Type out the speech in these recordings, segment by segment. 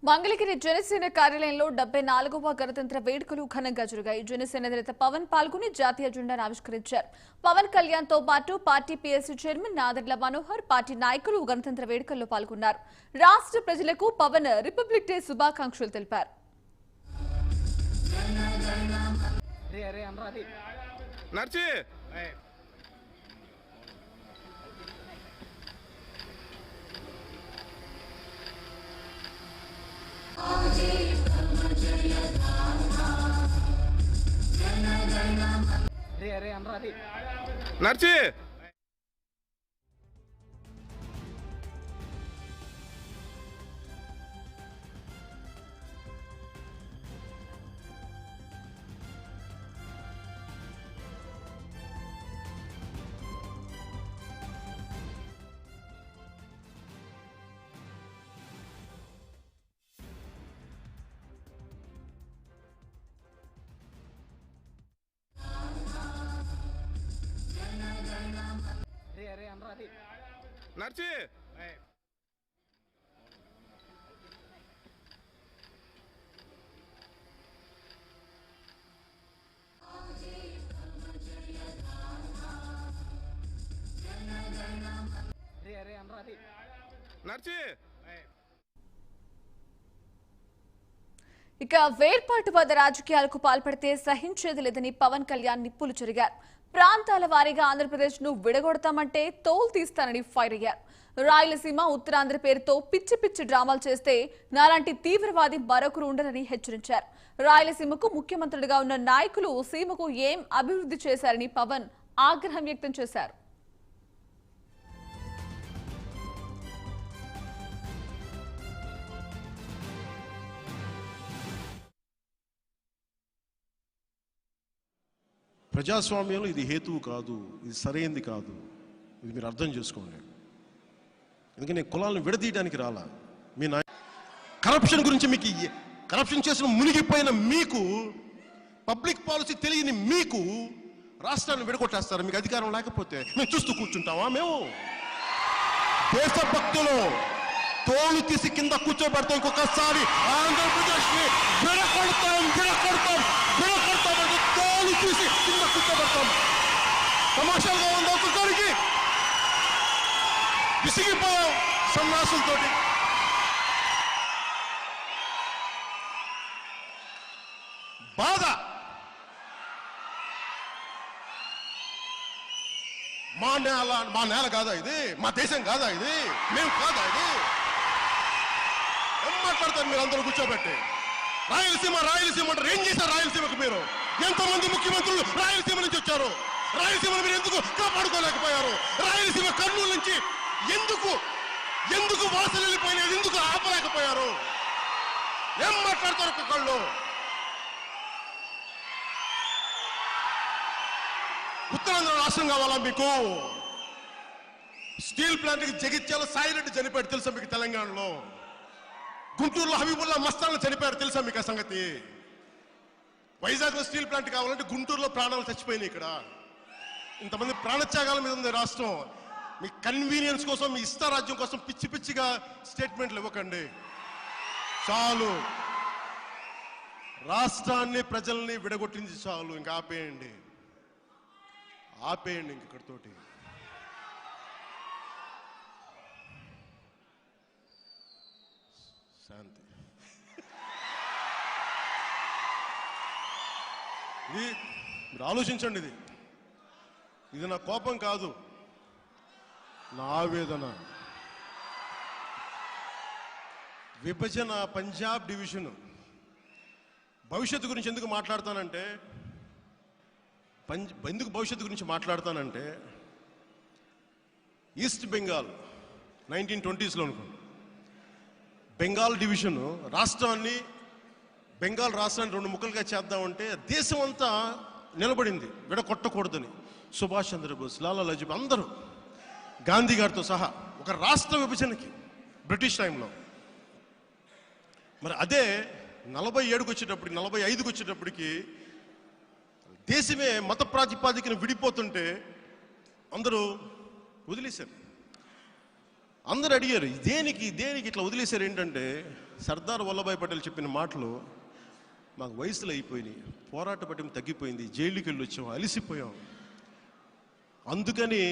మంగళగిరి జనసేన కార్యాలయంలో 74వ గణతంత్ర వేడుకలు ఘనంగా జరిగాయి. జనసేన నేత పవన్ పాల్గొని జాతీయ జెండాను ఆవిష్కరించారు. పవన్ కళ్యాణ్ తో పాటు party PSC chairman Nadendla Manohar, party నాయకులు గణతంత్ర వేడుకల్లో పాల్గొన్నారు. రాష్ట్ర ప్రజలకు పవన్ రిపబ్లిక్ డే శుభాకాంక్షలు తెలిపారు. నర్చి నర్చి నర్చి ఇక వేర్పాటువాద రాజకీయాలకు పాల్పడితే సహించేది లేదని పవన్ కళ్యాణ్ నిప్పులు చెరిగారు. ప్రాంతాల వారీగా ఆంధ్రప్రదేశ్ ను విడగొడతామంటే తోలు తీస్తానని ఫైర్ అయ్యారు. రాయలసీమ, ఉత్తరాంధ్ర పేరుతో పిచ్చి పిచ్చి డ్రామాలు చేస్తే నాలాంటి తీవ్రవాది మరొకరు ఉండరని హెచ్చరించారు. రాయలసీమకు ముఖ్యమంత్రులుగా ఉన్న నాయకులు సీమకు ఏం అభివృద్ధి చేశారని పవన్ ఆగ్రహం వ్యక్తం చేశారు. ప్రజాస్వామ్యంలో ఇది హేతువు కాదు, ఇది సరైనది కాదు. ఇది మీరు అర్థం చేసుకోండి. ఎందుకంటే నేను కులాలను విడదీయడానికి రాలా. మీ కరప్షన్ గురించి మీకు కరప్షన్ చేసిన మునిగిపోయిన మీకు, పబ్లిక్ పాలసీ తెలియని మీకు రాష్ట్రాన్ని విడగొట్టేస్తారు. మీకు అధికారం లేకపోతే మేము చూస్తూ కూర్చుంటామా? మేము దేశభక్తులు తోలు తీసి కింద కూర్చోబెడతాం. ఇంకొకసారి ఆంధ్రప్రదేశ్ ని విడగొడతాం విడగొడతామంటే తోలు తీసి కింద కూర్చోబెడతాం. తమాషాలుగా ఉంది. ఒక్కొక్కరికి విసిగిపోయాం సన్నాసులతోటి. బాధ. మా నేల కాదా ఇది? మా దేశం కాదా ఇది? మేము కాదా ఇది? ఏం మాట్లాడతారు మీరు అందరూ కూర్చోబెట్టి? రాయలసీమ అంటారు. ఏం చేశారు రాయలసీమకు మీరు? ఎంతమంది ముఖ్యమంత్రులు రాయలసీమ నుంచి వచ్చారు? రాయలసీమను మీరు ఎందుకు కాపాడుకోలేకపోయారు? రాయలసీమ కర్నూలు నుంచి ఎందుకు వాసన వెళ్ళిపోయినది? ఎందుకు ఆపలేకపోయారు? ఏం మాట్లాడతారు ఒక్కొక్కళ్ళు? ఉత్తరాంధ్ర రాష్ట్రం కావాలా మీకు? స్టీల్ ప్లాంట్కి జగిత్యాల సాయిరెడ్డి చనిపోయాడు తెలుసా మీకు? తెలంగాణలో గుంటూరులో హబీబుల్లా మస్తాన్లు చనిపోయారు తెలుసా మీకు ఆ సంగతి? వైజాగ్లో స్టీల్ ప్లాంట్ కావాలంటే గుంటూరులో ప్రాణాలు చచ్చిపోయినాయి. ఇక్కడ ఇంతమంది ప్రాణత్యాగాల మీద ఉంది రాష్ట్రం. మీ కన్వీనియన్స్ కోసం, మీ ఇష్టారాజ్యం కోసం పిచ్చి పిచ్చిగా స్టేట్మెంట్లు ఇవ్వకండి. చాలు. రాష్ట్రాన్ని, ప్రజల్ని విడగొట్టింది చాలు. ఇంకా ఆపేయండి ఇంకతోటి. శాంతి. ఇది మీరు ఆలోచించండి. ఇది నా కోపం కాదు, నా ఆవేదన. విభజన, పంజాబ్ డివిజన్ భవిష్యత్తు గురించి ఎందుకు మాట్లాడతానంటే ఈస్ట్ బెంగాల్ 1920sలో అనుకోండి, బెంగాల్ డివిజన్ బెంగాల్ రాష్ట్రాన్ని 2 ముక్కలుగా చేద్దామంటే దేశం అంతా నిలబడింది విడగొట్టకూడదని. సుభాష్ చంద్రబోస్, లాలా లజపతి అందరూ, గాంధీ గారితో సహా ఒక రాష్ట్ర విభజనకి బ్రిటిష్ టైంలో. మరి అదే 47కి వచ్చేటప్పటికి, 45కి వచ్చేటప్పటికి దేశమే మత ప్రాతిపాదికన విడిపోతుంటే అందరూ వదిలేశారు. అందరూ అడిగారు దేనికి దేనికి ఇట్లా వదిలేశారు ఏంటంటే, సర్దార్ వల్లభాయ్ పటేల్ చెప్పిన మాటలు మాకు వయసులో అయిపోయినాయి, పోరాట పటిమ తగ్గిపోయింది, జైలుకి వెళ్ళి వచ్చాం, అలిసిపోయాం, అందుకని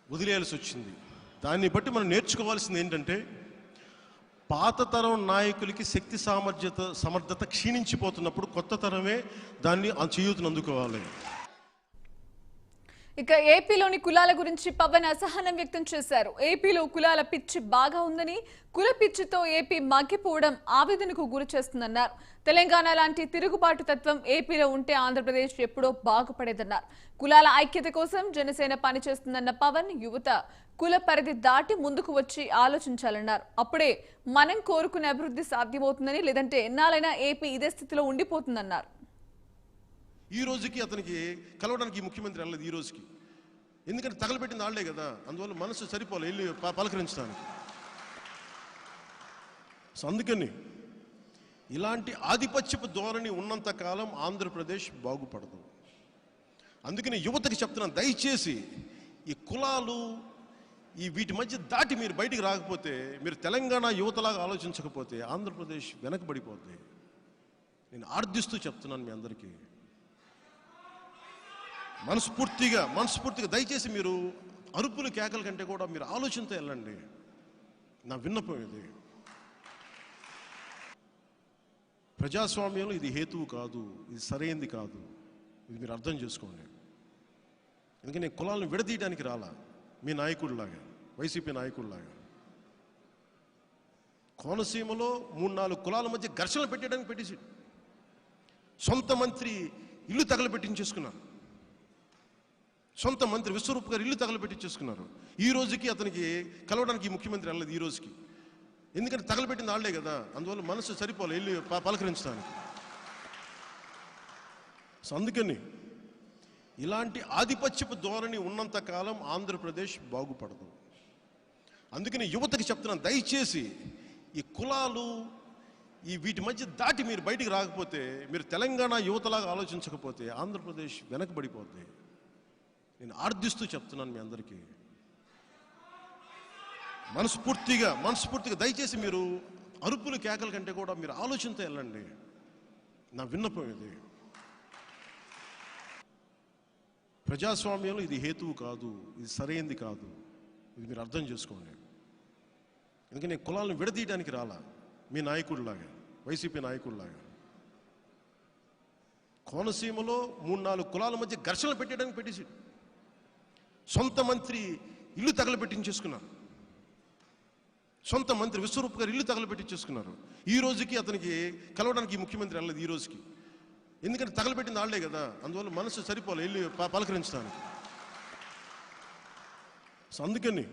వదిలేయాల్సి వచ్చింది. దాన్ని బట్టి మనం నేర్చుకోవాల్సింది ఏంటంటే, పాత తరం నాయకులకి శక్తి సమర్థత క్షీణించిపోతున్నప్పుడు కొత్త తరమే దాన్ని చేయూతను అందుకోవాలి. ఇక ఏపీలోని కులాల గురించి పవన్ అసహనం వ్యక్తం చేశారు. ఏపీలో కులాల పిచ్చి బాగా ఉందని, కుల పిచ్చితో ఏపీ మగ్గిపోవడం ఆవేదనకు గురి చేస్తుందన్నారు. తెలంగాణ లాంటి తిరుగుబాటు తత్వం ఏపీలో ఉంటే ఆంధ్రప్రదేశ్ ఎప్పుడో బాగుపడేదన్నారు. కులాల ఐక్యత కోసం జనసేన పనిచేస్తుందన్న పవన్, యువత కుల పరిధి దాటి ముందుకు వచ్చి ఆలోచించాలన్నారు. అప్పుడే మనం కోరుకునే అభివృద్ధి సాధ్యమవుతుందని, లేదంటే ఎన్నాళ్ళైనా ఏపీ ఇదే స్థితిలో ఉండిపోతుందన్నారు. ఈ రోజుకి అతనికి కలవడానికి ముఖ్యమంత్రి వెళ్ళలేదు ఈ రోజుకి, ఎందుకంటే తగలబెట్టిన వాళ్ళే కదా, అందువల్ల మనసు సరిపోలే వెళ్ళి పలకరించడానికి. సో అందుకని ఇలాంటి ఆధిపత్యపు ధోరణి ఉన్నంత కాలం ఆంధ్రప్రదేశ్ బాగుపడదు. అందుకని యువతకి చెప్తున్నాను, దయచేసి ఈ కులాలు వీటి మధ్య దాటి మీరు బయటికి రాకపోతే, మీరు తెలంగాణ యువతలాగా ఆలోచించకపోతే ఆంధ్రప్రదేశ్ వెనకబడిపోద్ది. నేను ఆర్దిస్తూ చెప్తున్నాను మీ అందరికీ, మనస్ఫూర్తిగా దయచేసి మీరు అరుపులు కేకల కంటే కూడా మీరు ఆలోచనతో వెళ్ళండి. నా విన్నపం ఇది. ప్రజాస్వామ్యంలో ఇది హేతువు కాదు, ఇది సరైనది కాదు, ఇది మీరు అర్థం చేసుకోండి. ఎందుకంటే నేను కులాలను విడదీయడానికి రాలా, మీ నాయకుడిలాగా, వైసీపీ నాయకుడిలాగా. కోనసీమలో 3-4 కులాల మధ్య ఘర్షణలు పెట్టడానికి పెట్టేసి సొంత మంత్రి ఇల్లు తగలబెట్టించేసుకున్నారు. సొంత మంత్రి విశ్వరూప్ గారు ఇల్లు తగలబెట్టించేసుకున్నారు. ఈ రోజుకి అతనికి కలవడానికి ముఖ్యమంత్రి వెళ్ళలేదు ఈ రోజుకి, ఎందుకంటే తగలబెట్టిన వాళ్ళే కదా, అందువల్ల మనసు సరిపోలే వెళ్ళి పలకరించడానికి. సో అందుకని ఇలాంటి ఆధిపత్యపు ధోరణి ఉన్నంత కాలం ఆంధ్రప్రదేశ్ బాగుపడదు. అందుకని యువతకి చెప్తున్నాను, దయచేసి ఈ కులాలు వీటి మధ్య దాటి మీరు బయటికి రాకపోతే, మీరు తెలంగాణ యువతలాగా ఆలోచించకపోతే ఆంధ్రప్రదేశ్ వెనకబడిపోద్ది. నేను ఆర్దిస్తూ చెప్తున్నాను మీ అందరికీ, మనస్ఫూర్తిగా దయచేసి మీరు అరుపులు కేకల కంటే కూడా మీరు ఆలోచనతో వెళ్ళండి. నా విన్నపం ఇది. ప్రజాస్వామ్యంలో ఇది హేతువు కాదు, ఇది సరైనది కాదు, ఇది మీరు అర్థం చేసుకోండి. ఎందుకంటే నేను కులాలను విడదీయడానికి రాలా, మీ నాయకుడిలాగా, వైసీపీ నాయకుడిలాగా. కోనసీమలో 3-4 కులాల మధ్య ఘర్షణలు పెట్టడానికి పెట్టేసి సొంత మంత్రి ఇల్లు తగలబెట్టించేసుకున్నారు. సొంత మంత్రి విశ్వరూప్ గారు ఇల్లు తగలబెట్టించేసుకున్నారు. ఈ రోజుకి అతనికి కలవడానికి ముఖ్యమంత్రి వెళ్ళలేదు ఈ రోజుకి, ఎందుకంటే తగలబెట్టిన వాళ్ళే కదా, అందువల్ల మనసు సరిపోలే వెళ్ళి పలకరించడానికి. సో అందుకని